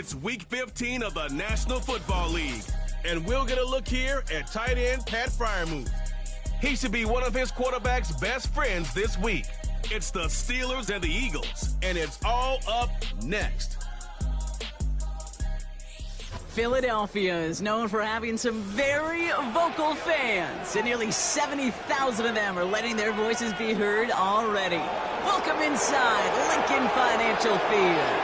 It's Week 15 of the National Football League, and we'll get a look here at tight end Pat Freiermuth. He should be one of his quarterback's best friends this week. It's the Steelers and the Eagles, and it's all up next. Philadelphia is known for having some very vocal fans, and nearly 70,000 of them are letting their voices be heard already. Welcome inside Lincoln Financial Field.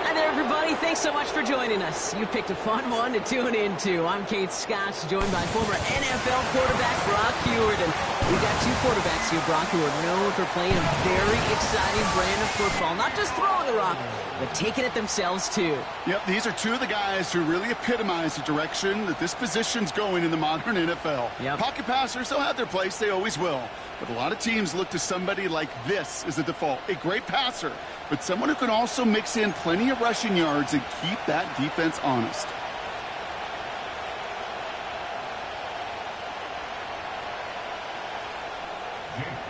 Hi there, everybody. Thanks so much for joining us. You picked a fun one to tune into. I'm Kate Scott, joined by former NFL quarterback Brock Huard. And we've got two quarterbacks here, Brock, who are known for playing a very exciting brand of football. Not just throwing the rock, but taking it themselves, too. Yep, these are two of the guys who really epitomize the direction that this position's going in the modern NFL. Yep. Pocket passers, they'll have their place. They always will. But a lot of teams look to somebody like this as a default. A great passer, but someone who can also mix in plenty of rushing yards and keep that defense honest.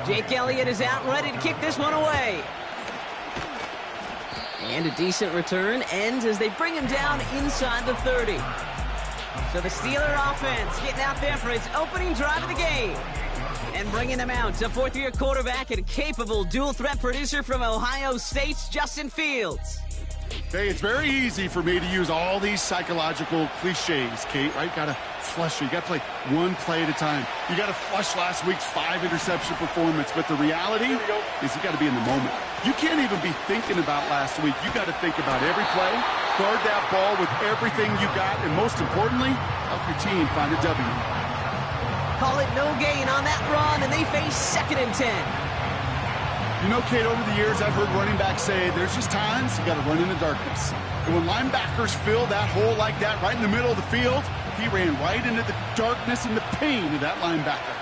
Jake Elliott is out and ready to kick this one away. And a decent return ends as they bring him down inside the 30. So the Steeler offense getting out there for its opening drive of the game. And bringing them out, a fourth-year quarterback and a capable dual-threat producer from Ohio State's Justin Fields. Hey, it's very easy for me to use all these psychological cliches, Kate, right? Got to flush it. You got to play one play at a time. You got to flush last week's 5-interception performance, but the reality is you got to be in the moment. You can't even be thinking about last week. You got to think about every play, guard that ball with everything you got, and most importantly, help your team find a W. Call it no gain on that run, and they face 2nd and 10. You know, Kate, over the years, I've heard running backs say there's just times you got to run in the darkness. And when linebackers fill that hole like that right in the middle of the field, he ran right into the darkness and the pain of that linebacker.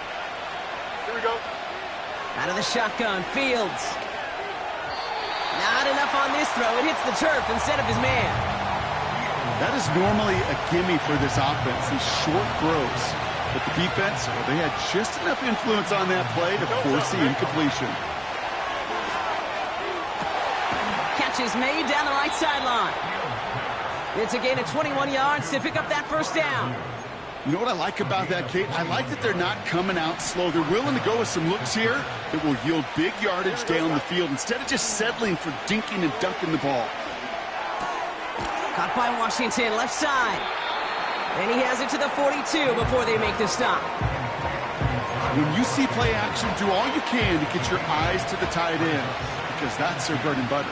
Here we go. Out of the shotgun, Fields. Not enough on this throw. It hits the turf instead of his man. That is normally a gimme for this offense, these short throws. But the defense, well, they had just enough influence on that play to force the incompletion. Catch is made down the right sideline. It's a gain of 21 yards to pick up that first down. You know what I like about that, Kate? I like that they're not coming out slow. They're willing to go with some looks here that will yield big yardage down the field instead of just settling for dinking and dunking the ball. Caught by Washington, left side. And he has it to the 42 before they make the stop. When you see play action, do all you can to get your eyes to the tight end, because that's their bread and butter.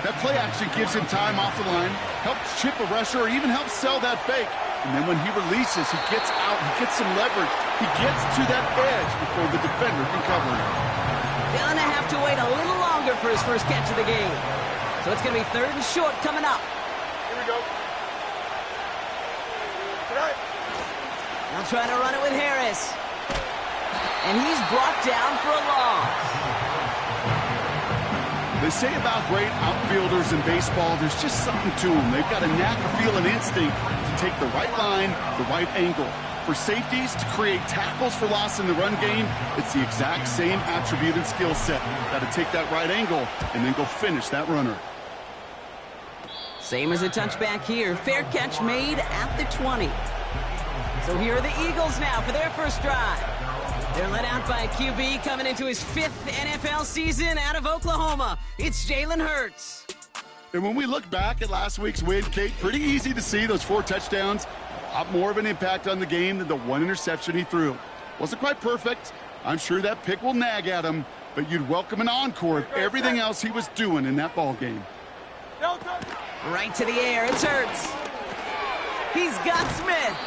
That play action gives him time off the line, helps chip a rusher, or even helps sell that fake. And then when he releases, he gets out, he gets some leverage. He gets to that edge before the defender can cover him. Gonna have to wait a little longer for his first catch of the game. So it's gonna be 3rd and short coming up. Here we go. Now trying to run it with Harris. And he's brought down for a loss. They say about great outfielders in baseball, there's just something to them. They've got a knack, a feel, and instinct to take the right line, the right angle. For safeties to create tackles for loss in the run game, it's the exact same attribute and skill set. Got to take that right angle and then go finish that runner. Same as a touchback here. Fair catch made at the 20. So here are the Eagles now for their first drive. They're led out by a QB coming into his 5th NFL season out of Oklahoma. It's Jalen Hurts. And when we look back at last week's win, Kate, pretty easy to see those 4 touchdowns. A lot more of an impact on the game than the 1 interception he threw. Wasn't quite perfect. I'm sure that pick will nag at him, but you'd welcome an encore of everything else he was doing in that ball game. Right to the air, it's Hurts. He's got Smith.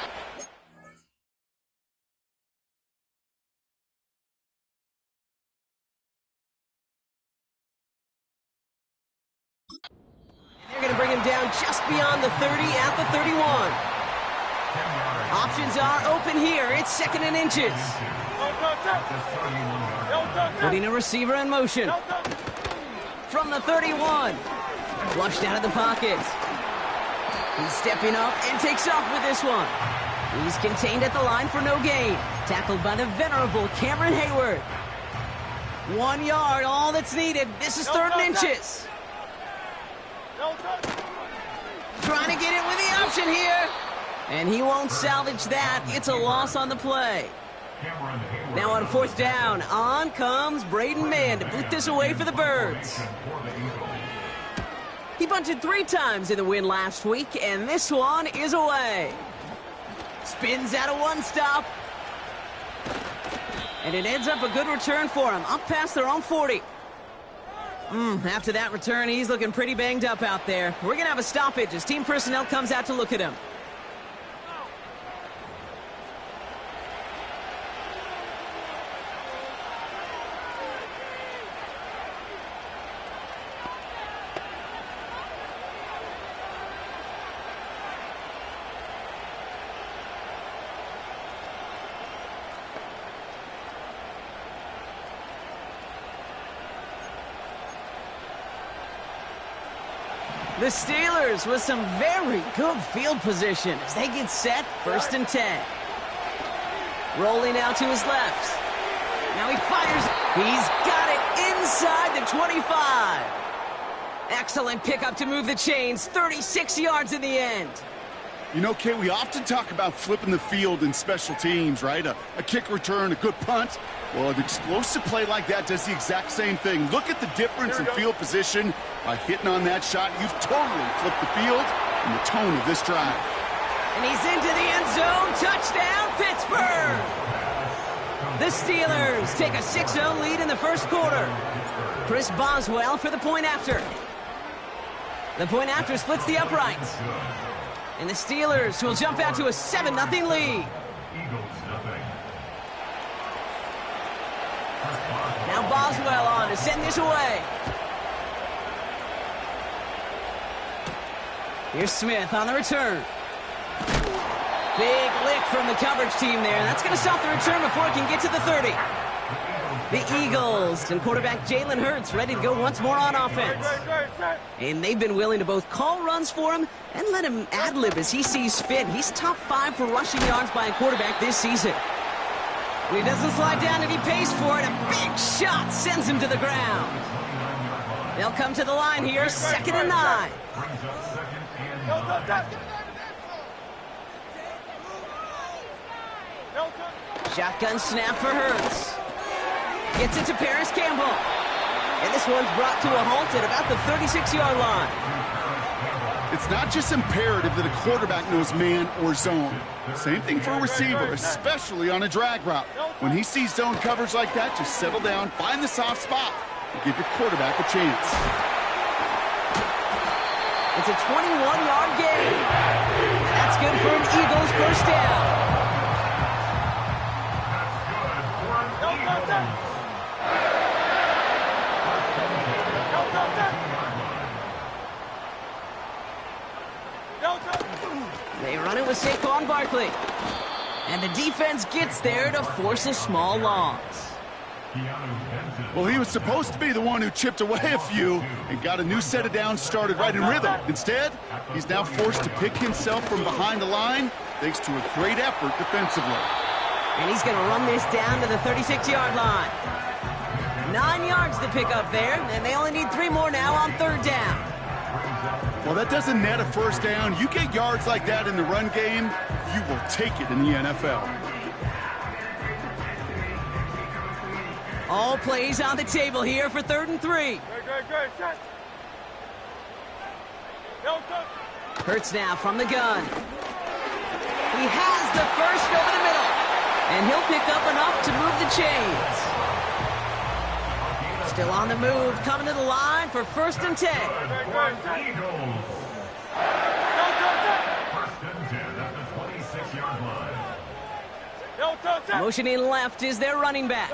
They're going to bring him down just beyond the 30 at the 31. Options are open here. It's 2nd and inches. Putting a receiver in motion. From the 31. Flushed out of the pocket. He's stepping up and takes off with this one. He's contained at the line for no gain. Tackled by the venerable Cameron Hayward. 1 yard, all that's needed. This is 3rd and inches. trying to get it with the option here. And he won't salvage that. It's a loss on the play. Now on fourth down, on comes Braden Mann to boot this away for the Birds. He bunted 3 times in the win last week, and this one is away. Spins out of one stop. And it ends up a good return for him, up past their own 40. After that return, he's looking pretty banged up out there. We're going to have a stoppage as team personnel comes out to look at him. The Steelers with some very good field position as they get set, 1st and 10. Rolling out to his left. Now he fires. He's got it inside the 25. Excellent pickup to move the chains, 36 yards in the end. You know, Kate, we often talk about flipping the field in special teams, right? A kick return, a good punt. Well, an explosive play like that does the exact same thing. Look at the difference in field position. By hitting on that shot, you've totally flipped the field and the tone of this drive. And he's into the end zone. Touchdown, Pittsburgh! The Steelers take a 6-0 lead in the first quarter. Chris Boswell for the point after. The point after splits the uprights. And the Steelers will jump out to a 7-0 lead. Now Boswell on to send this away. Here's Smith on the return. Big lick from the coverage team there. That's going to stop the return before it can get to the 30. The Eagles and quarterback Jalen Hurts ready to go once more on offense. And they've been willing to both call runs for him and let him ad-lib as he sees fit. He's top 5 for rushing yards by a quarterback this season. And he doesn't slide down and he pays for it. A big shot sends him to the ground. They'll come to the line here, 2nd and 9. Shotgun snap for Hurts. Gets it to Paris Campbell. And this one's brought to a halt at about the 36-yard line. It's not just imperative that a quarterback knows man or zone. Same thing for a receiver, especially on a drag route. When he sees zone coverage like that, just settle down, find the soft spot, and give your quarterback a chance. It's a 21-yard gain. And that's good for an Eagles first down. They run it with Saquon Barkley. And the defense gets there to force a small loss. Well, he was supposed to be the one who chipped away a few and got a new set of downs started right in rhythm. Instead, he's now forced to pick himself from behind the line thanks to a great effort defensively. And he's going to run this down to the 36-yard line. 9 yards to pick up there, and they only need 3 more now on 3rd down. Well, that doesn't net a first down. You get yards like that in the run game, you will take it in the NFL. All plays on the table here for 3rd and 3. Hurts now from the gun. He has the first over the middle. And he'll pick up enough to move the chains. Still on the move, coming to the line for 1st and 10. Motioning left is their running back.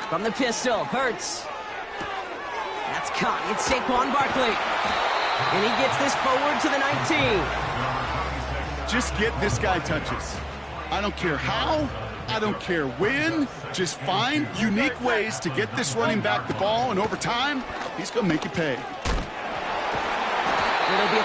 From the pistol, Hurts. That's caught. It's Saquon Barkley. And he gets this forward to the 19. Just get this guy touches. I don't care how, I don't care when. Just find unique ways to get this running back the ball, and over time, he's going to make you pay. It'll be a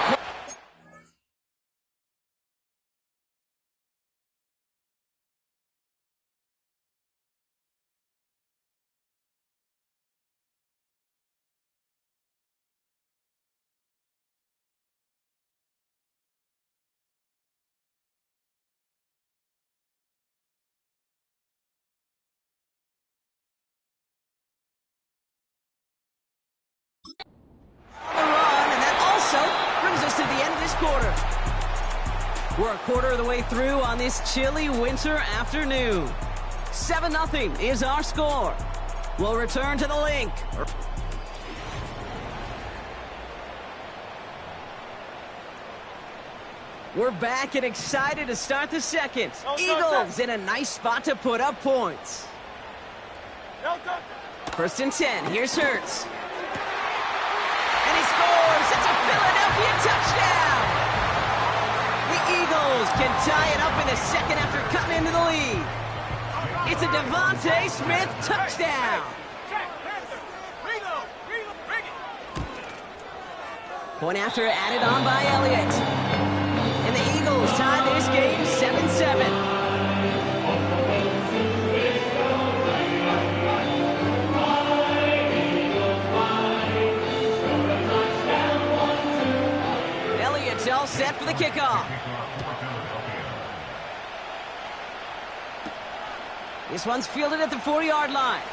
this quarter. We're a quarter of the way through on this chilly winter afternoon. 7-0 is our score. We'll return to the link. We're back and excited to start the second. Eagles in a nice spot to put up points. 1st and 10. Here's Hurts. And he scores. It's a Philadelphia touchdown. The Eagles can tie it up in the second after cutting into the lead. It's a Devontae Smith touchdown. Point after added on by Elliott. And the Eagles tie this game 7-7. All set for the kickoff. This one's fielded at the 4-yard line.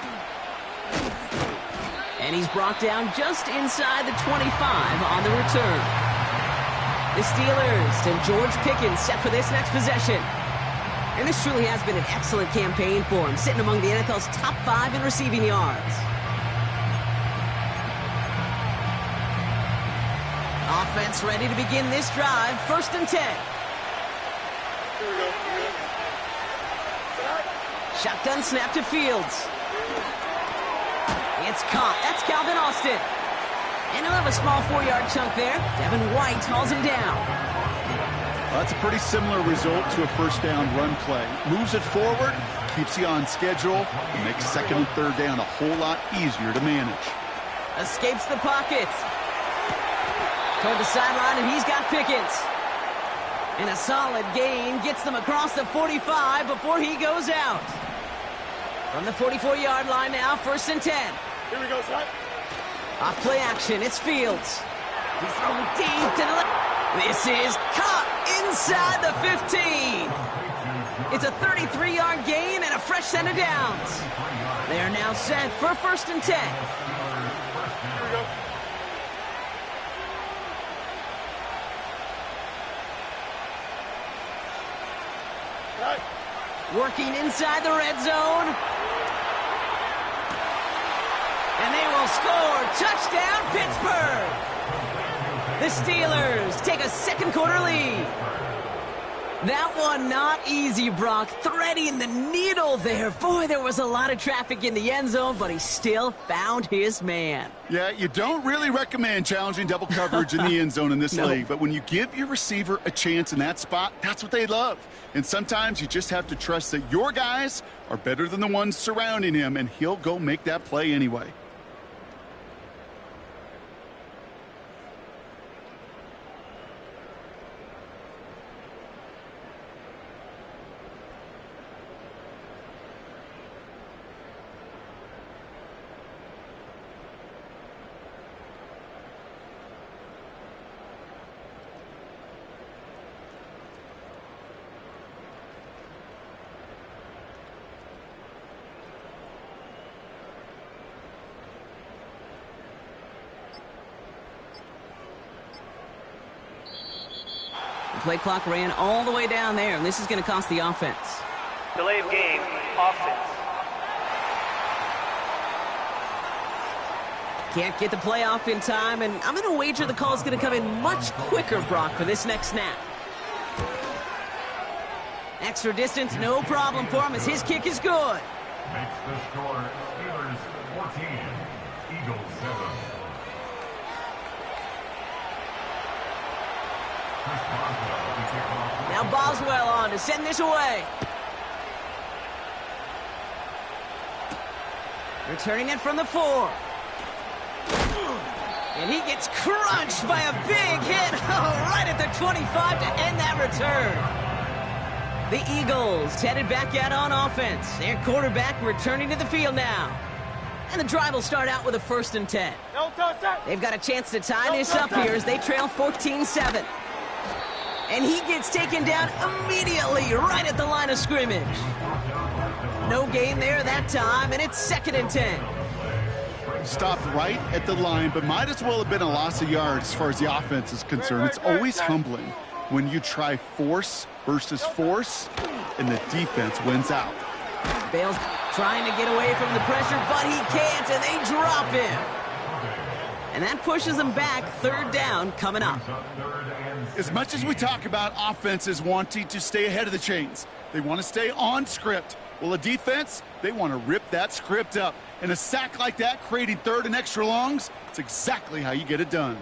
And he's brought down just inside the 25 on the return. The Steelers and George Pickens set for this next possession. And this truly has been an excellent campaign for him, sitting among the NFL's top 5 in receiving yards. Offense ready to begin this drive. 1st and 10. Here we go. Shotgun snap to Fields. It's caught. That's Calvin Austin. And he'll have a small 4-yard chunk there. Devin White hauls him down. Well, that's a pretty similar result to a 1st down run play. Moves it forward, keeps you on schedule, and makes 2nd and 3rd down a whole lot easier to manage. Escapes the pocket. Toward the sideline, and he's got Pickens. And a solid gain gets them across the 45 before he goes out. From the 44-yard line now, 1st and 10. Here we go, son. Off play action, it's Fields. He's throwing deep to the left. This is caught inside the 15. It's a 33-yard gain and a fresh set of downs. They are now set for 1st and 10. Here we go. Working inside the red zone. And they will score. Touchdown, Pittsburgh. The Steelers take a 2nd quarter lead. That one not easy, Brock. Threading the needle there. Boy, there was a lot of traffic in the end zone, but he still found his man. Yeah, you don't really recommend challenging double coverage in the end zone in this league, but when you give your receiver a chance in that spot, that's what they love. And sometimes you just have to trust that your guys are better than the ones surrounding him, and he'll go make that play anyway. Play clock ran all the way down there, and this is going to cost the offense. Delay of game, offense. Can't get the play off in time, and I'm going to wager the call is going to come in much quicker, Brock, for this next snap. Extra distance, no problem for him as his kick is good. Makes the score Steelers 14, Eagles 7. Now Boswell on to send this away. Returning it from the 4. And he gets crunched by a big hit right at the 25 to end that return. The Eagles headed back out on offense. Their quarterback returning to the field now. And the drive will start out with a 1st and 10. They've got a chance to tie this up here as they trail 14-7. And he gets taken down immediately right at the line of scrimmage. No gain there that time, and it's 2nd and 10. Stopped right at the line, but might as well have been a loss of yards as far as the offense is concerned. It's always humbling when you try force versus force, and the defense wins out. Bale's trying to get away from the pressure, but he can't, and they drop him. And that pushes them back. Third down coming up. As much as we talk about offenses wanting to stay ahead of the chains, they want to stay on script. Well, a defense, they want to rip that script up. And a sack like that, creating third and extra longs, it's exactly how you get it done.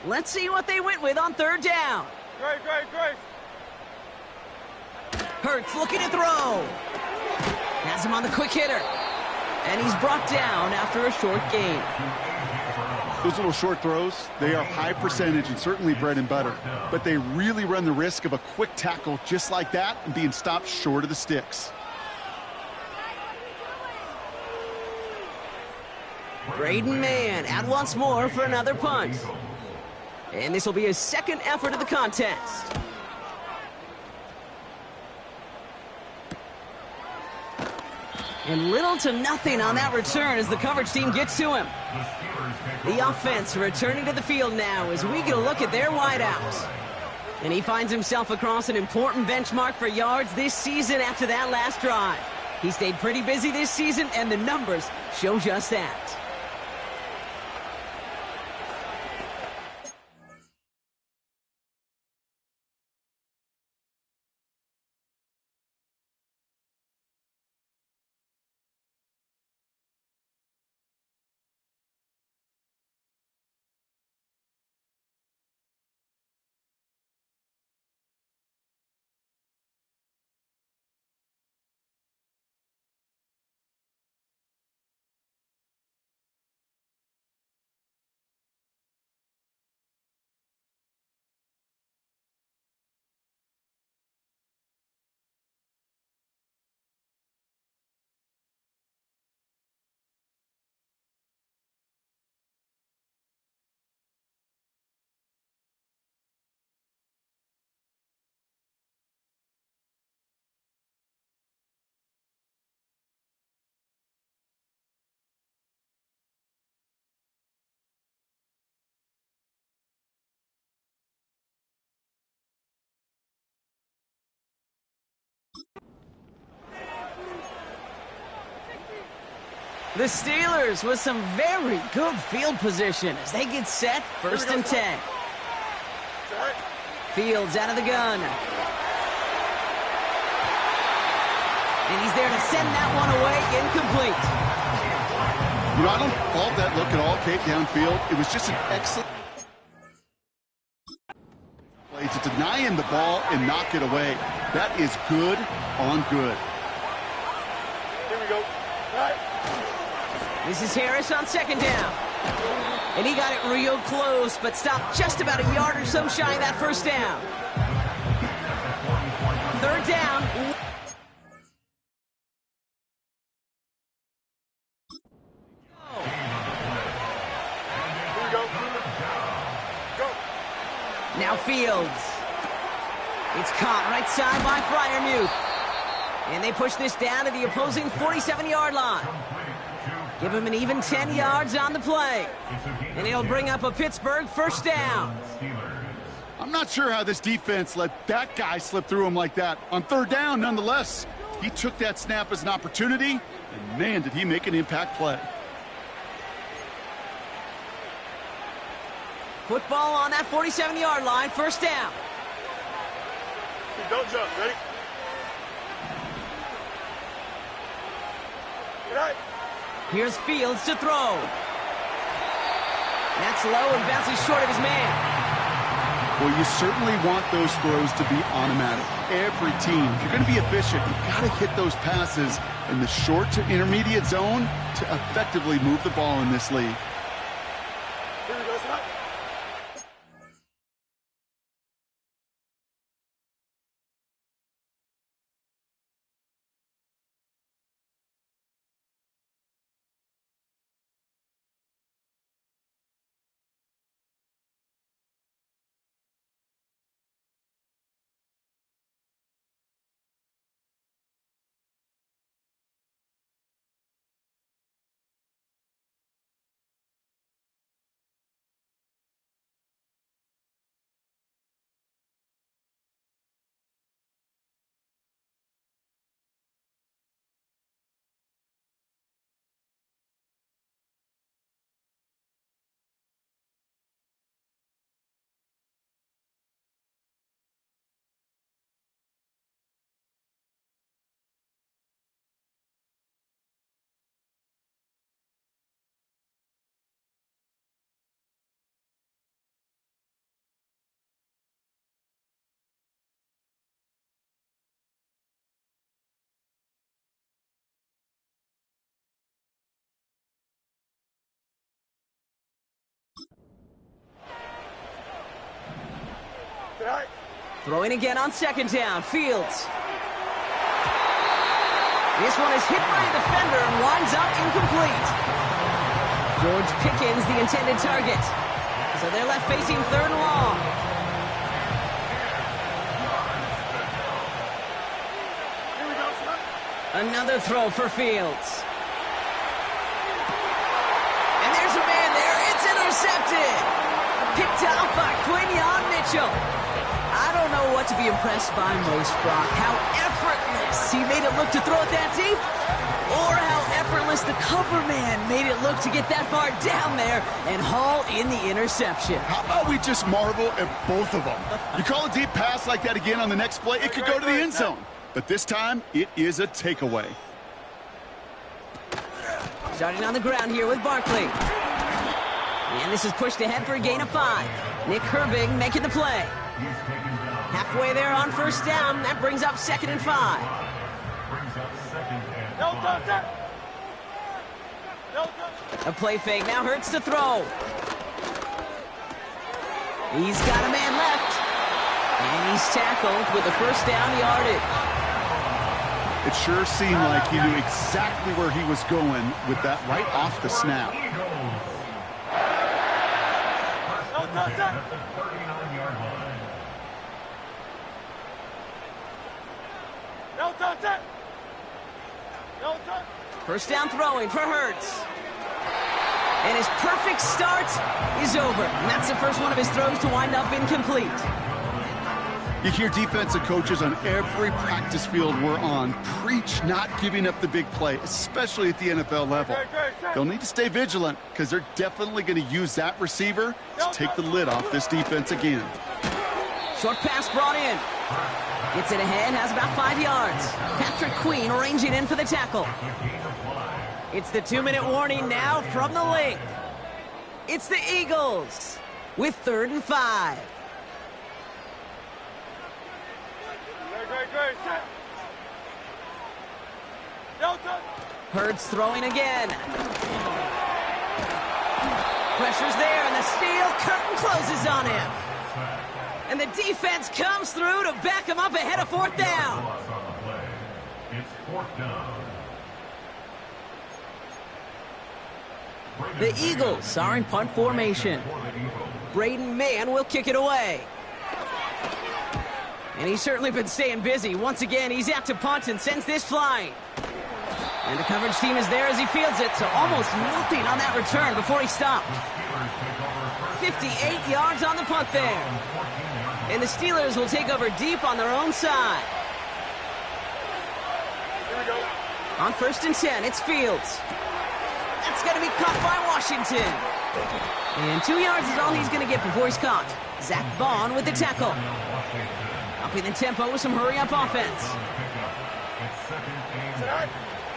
Let's see what they went with on third down. Great. Hurts looking to throw. Has him on the quick hitter. And he's brought down after a short gain. Those little short throws, they are high percentage and certainly bread and butter. But they really run the risk of a quick tackle just like that and being stopped short of the sticks. Braden Mann out once more for another punt. And this will be his second effort of the contest. And little to nothing on that return as the coverage team gets to him. The offense returning to the field now as we get a look at their wideouts. And he finds himself across an important benchmark for yards this season after that last drive. He stayed pretty busy this season, and the numbers show just that. The Steelers with some very good field position as they get set, first and 10. Fields out of the gun. And he's there to send that one away, incomplete. You know, I don't fault that look at all, Kate, downfield. It was just an excellent play to deny him the ball and knock it away. That is good on good. Here we go. Right. This is Harris on second down. And he got it real close, but stopped just about a yard or so shy of that first down. Third down. Here we go. Go. Now Fields. It's caught right side by Freiermuth. And they push this down to the opposing 47-yard line. Give him an even 10 yards on the play. And it'll bring up a Pittsburgh first down. I'm not sure how this defense let that guy slip through him like that. On third down, nonetheless, he took that snap as an opportunity, and man, did he make an impact play. Football on that 47-yard line, first down. Don't jump. Ready? Good night. Here's Fields to throw. That's low and bounces short of his man. Well, you certainly want those throws to be automatic. Every team, if you're going to be efficient, you've got to hit those passes in the short to intermediate zone to effectively move the ball in this league. Right. Throwing again on second down. Fields. This one is hit by a defender and winds up incomplete. George Pickens, the intended target. So they're left facing third and long. Here we go, son. Another throw for Fields. And there's a man there. It's intercepted. Picked off by Quinion Mitchell. I don't know what to be impressed by most, Brock. How effortless he made it look to throw it that deep, or how effortless the cover man made it look to get that far down there and haul in the interception. How about we just marvel at both of them? You call a deep pass like that again on the next play, it could go to the end zone. But this time, it is a takeaway. Starting on the ground here with Barkley. And this is pushed ahead for a gain of 5. Nick Herbig making the play. Halfway there on first down. That brings up 2nd and 5. No touch. No touch. A play fake. Now Hurts to throw. He's got a man left. And he's tackled with the first down yardage. It sure seemed like he knew exactly where he was going with that right off the snap. No touch. No touch. No touch. First down throwing for Hurts. And his perfect start is over. And that's the first one of his throws to wind up incomplete. You hear defensive coaches on every practice field we're on preach not giving up the big play, especially at the NFL level. They'll need to stay vigilant because they're definitely going to use that receiver to take the lid off this defense again. Short pass brought in. Gets it ahead, has about 5 yards. Patrick Queen arranging in for the tackle. It's the 2-minute warning now from the link. It's the Eagles with 3rd and 5. Great. Set. No touch. Hurts throwing again. Pressure's there, and the steel curtain closes on him. And the defense comes through to back him up ahead of 4th down. It's 4th down. The Eagles are in punt formation. Braden Mann will kick it away. And he's certainly been staying busy. Once again, he's out to punt and sends this flying. And the coverage team is there as he fields it, so almost nothing on that return before he stopped. 58 yards on the punt there. And the Steelers will take over deep on their own side. Here we go. On 1st and 10, it's Fields. That's going to be caught by Washington. And 2 yards is all he's going to get before he's caught. Zach Bond with the tackle. Upping the tempo with some hurry-up offense.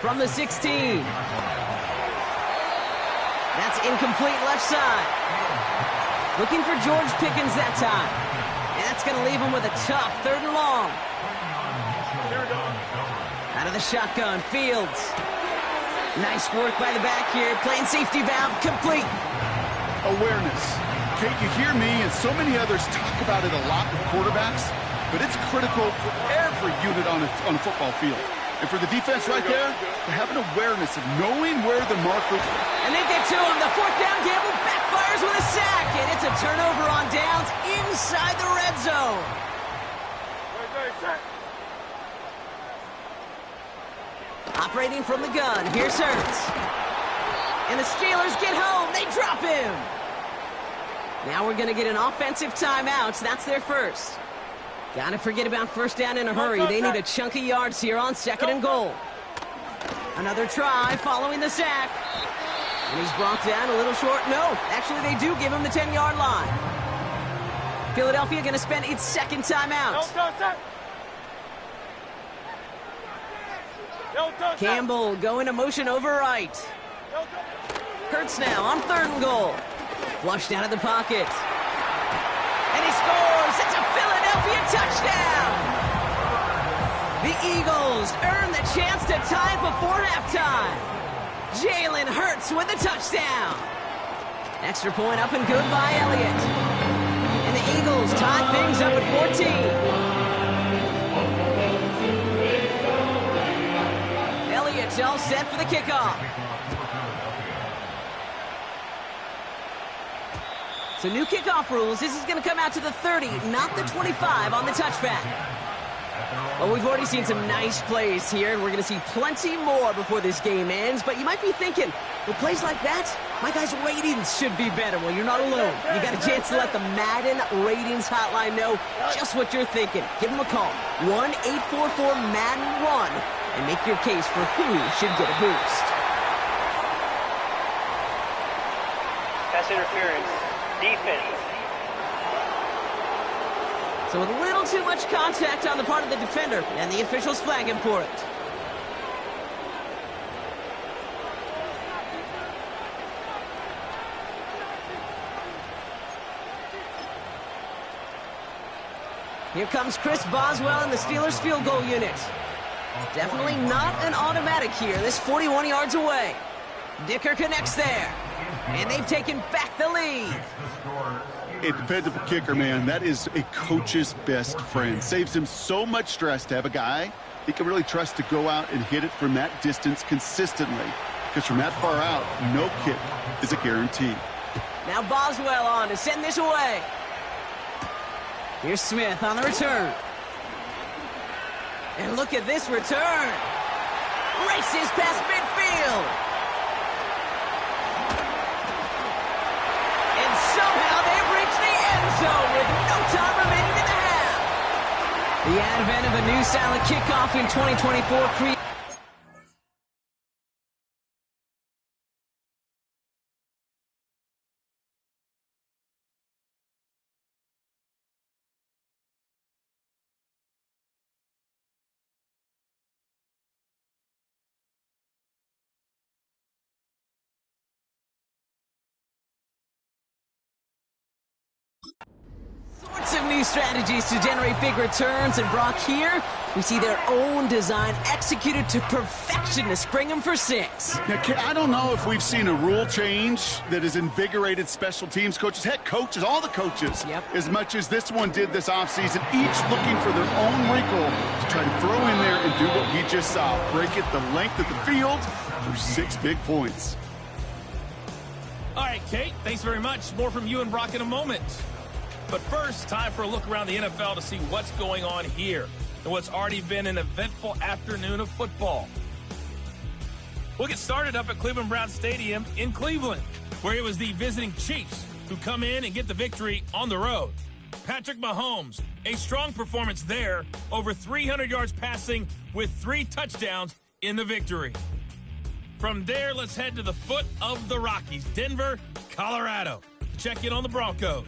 From the 16. That's incomplete left side. Looking for George Pickens that time. And that's going to leave him with a tough 3rd and long. Out of the shotgun, Fields. Nice work by the back here. Playing safety valve complete. Awareness. Kate, you hear me and so many others talk about it a lot with quarterbacks, but it's critical for every unit on a football field. And for the defense right there, to have an awareness of knowing where the marker... And they get to him. The 4th down gamble backfires with a sack. And it's a turnover on downs inside the red zone. Great. Set. Operating from the gun. Here's Hurts. And the Steelers get home. They drop him. Now we're going to get an offensive timeout. That's their first. Gotta forget about first down in a hurry. They need a chunk of yards here on 2nd and goal. Another try following the sack. And he's brought down a little short. No, actually they do give him the 10-yard line. Philadelphia going to spend its 2nd timeout. Campbell going to motion over right. Hurts now on 3rd and goal. Flushed out of the pocket. And he scores. It's a Philadelphia touchdown. The Eagles earn the chance to tie before halftime. Jalen Hurts with the touchdown. Extra point up and good by Elliott. And the the Eagles tie things up at 14. Elliott's all set for the kickoff. So new kickoff rules. This is going to come out to the 30, not the 25 on the touchback. Well, we've already seen some nice plays here, and we're going to see plenty more before this game ends. But you might be thinking, with plays like that, my guys' ratings should be better. Well, you're not alone. You got a chance to let the Madden Ratings Hotline know just what you're thinking. Give them a call, 1-844-MADDEN-1, and make your case for who should get a boost. Pass interference. Defense. So with a little too much contact on the part of the defender, and the officials flag him for it. Here comes Chris Boswell in the Steelers field goal unit. Definitely not an automatic here. This 41 yards away. Dicker connects there. And they've taken back the lead. A dependable kicker, man. That is a coach's best friend. Saves him so much stress to have a guy he can really trust to go out and hit it from that distance consistently. Because from that far out, no kick is a guarantee. Now Boswell on to send this away. Here's Smith on the return. And look at this return. Races past midfield. And somehow they've reached the end zone with no time remaining in the half. The advent of a new style of kickoff in 2024 creates sorts of new strategies to generate big returns, and Brock, here we see their own design executed to perfection to spring them for 6. Now, I don't know if we've seen a rule change that has invigorated special teams coaches, head coaches, all the coaches, as much as this one did this offseason, each looking for their own wrinkle to try to throw in there and do what we just saw, break it the length of the field for 6 big points. All right, Kate, thanks very much. More from you and Brock in a moment. But first, time for a look around the NFL to see what's going on here and what's already been an eventful afternoon of football. We'll get started up at Cleveland Browns Stadium in Cleveland, where it was the visiting Chiefs who come in and get the victory on the road. Patrick Mahomes, a strong performance there, over 300 yards passing with 3 touchdowns in the victory. From there, let's head to the foot of the Rockies, Denver, Colorado, to check in on the Broncos.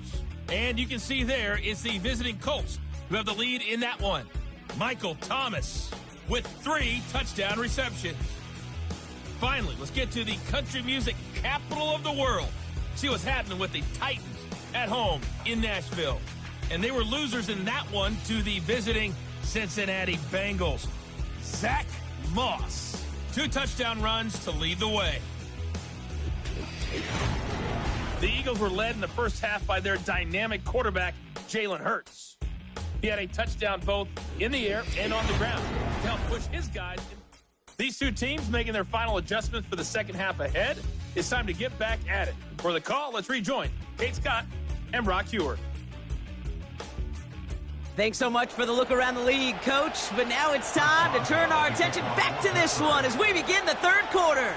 And you can see there, it's the visiting Colts who have the lead in that one. Michael Thomas with 3 touchdown receptions. Finally, let's get to the country music capital of the world. See what's happening with the Titans at home in Nashville. And they were losers in that one to the visiting Cincinnati Bengals. Zach Moss, 2 touchdown runs to lead the way. The Eagles were led in the first half by their dynamic quarterback, Jalen Hurts. He had a touchdown both in the air and on the ground to help push his guys. These 2 teams making their final adjustments for the second half ahead. It's time to get back at it. For the call, let's rejoin Kate Scott and Brock Hewer. Thanks so much for the look around the league, Coach. But now it's time to turn our attention back to this one as we begin the third quarter.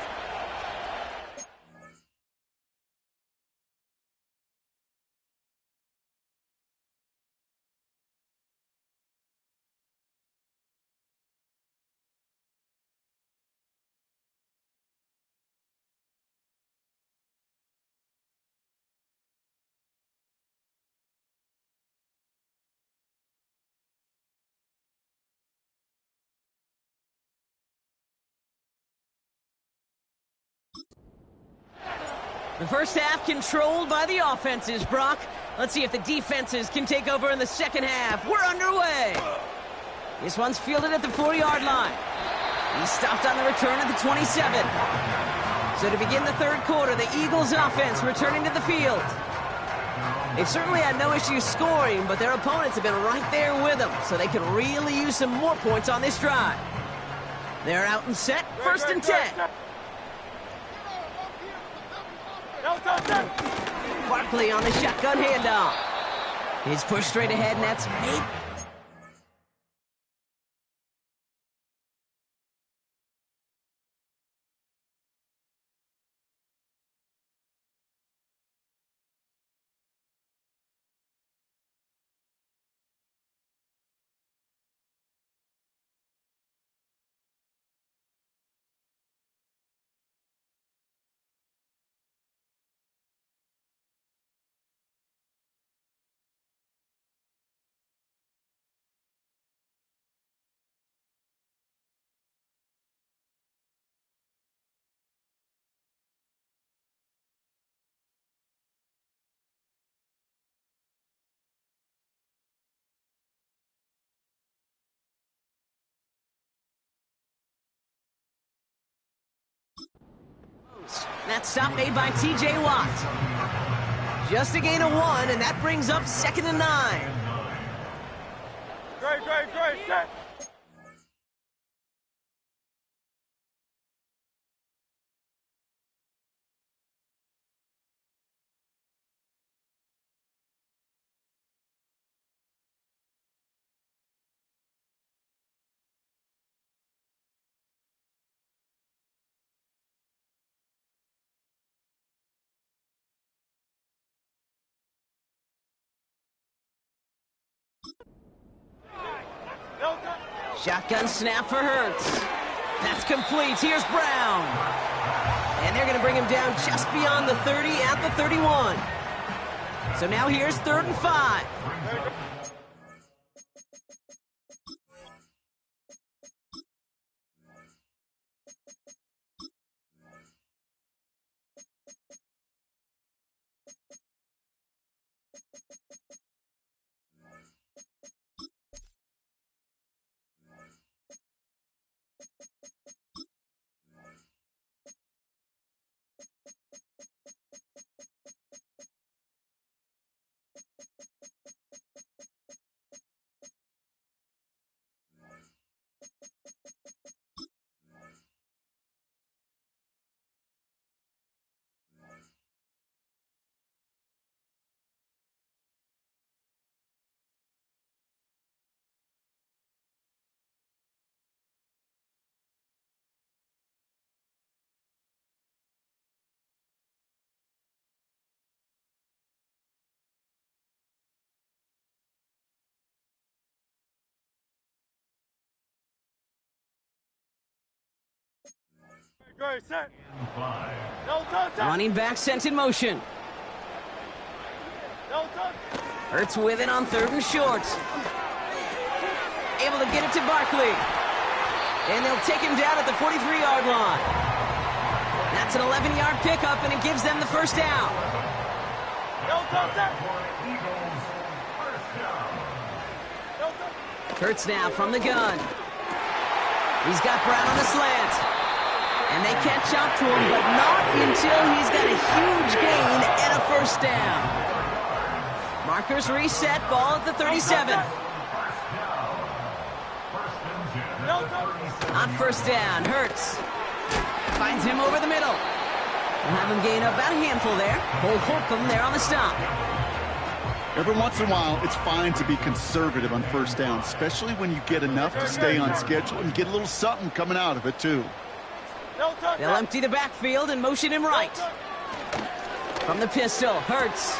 The first half controlled by the offenses, Brock. Let's see if the defenses can take over in the second half. We're underway. This one's fielded at the 40-yard line. He's stopped on the return at the 27. So to begin the third quarter, the Eagles offense returning to the field. They've certainly had no issue scoring, but their opponents have been right there with them, so they could really use some more points on this drive. They're out and set, first and 10. Barkley on the shotgun handoff. He's pushed straight ahead, and that's made. That stop made by T.J. Watt. Just a gain of 1, and that brings up 2nd and 9. Great, set. Shotgun snap for Hurts. That's complete. Here's Brown. And they're going to bring him down just beyond the 30 at the 31. So now here's 3rd and 5. Great, set. 5. No touch. Running back sent in motion. No touch. Hurts with it on 3rd and short. Able to get it to Barkley. And they'll take him down at the 43-yard line. That's an 11-yard pickup, and it gives them the first down. No touch. Eagles, first down. No touch. Hurts now from the gun. He's got Brown on the slant. And they catch up to him, but not until he's got a huge gain and a first down. Markers reset, ball at the 37. No touch. On first down, Hurts finds him over the middle. We'll have him gain up about a handful there. Hold Holcomb there on the stop. Every once in a while, it's fine to be conservative on first down, especially when you get enough to stay on schedule and get a little something coming out of it, too. No touch. They'll empty the backfield and motion him right. From the pistol, Hurts.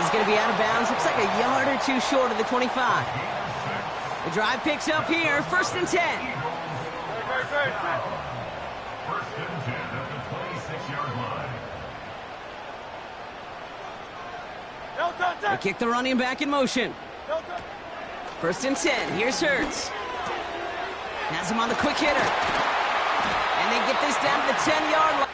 He's going to be out of bounds. Looks like a yard or two short of the 25. The drive picks up here. 1st and 10. First and 10 at the 26-yard line. They kick the running back in motion. 1st and 10. Here's Hurts. Has him on the quick hitter. And they get this down to the 10-yard line.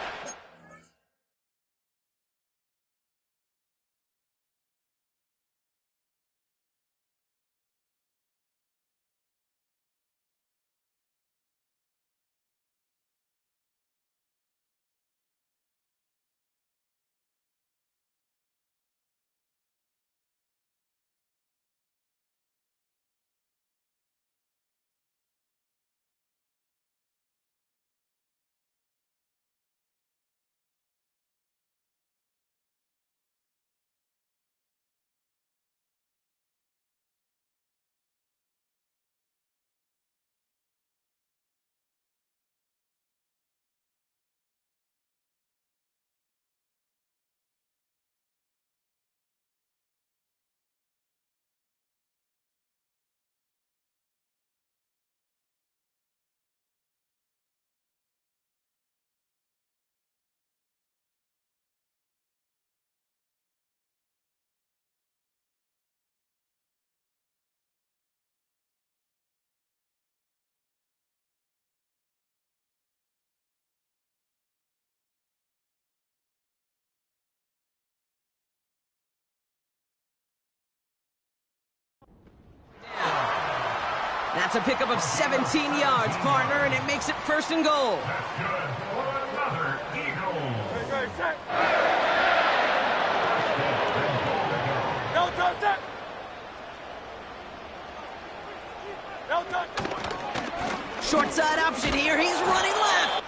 That's a pickup of 17 yards, partner, and it makes it 1st and goal. That's good for another Eagles. Short side option here. He's running left.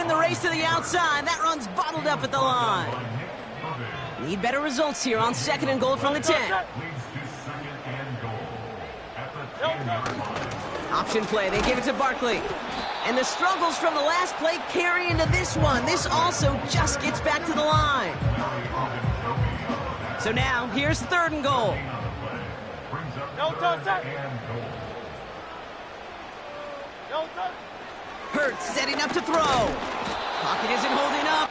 in the race to the outside. That run's bottled up at the line. Need better results here on 2nd and goal from the 10. Leads to 2nd and goal at the 10-yard line. Option play, they give it to Barkley. And the struggles from the last play carry into this one. This also just gets back to the line. So now, here's 3rd and goal. No touch, set. No touch. Hurts setting up to throw. Pocket isn't holding up.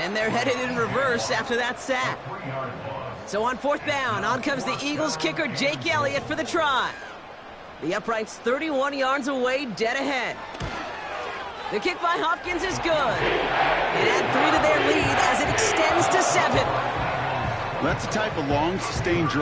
And they're headed in reverse after that sack. So on fourth down, on comes the Eagles kicker, Jake Elliott, for the try. The upright's 31 yards away, dead ahead. The kick by Hopkins is good. It adds 3 to their lead as it extends to 7. That's the type of long, sustained drive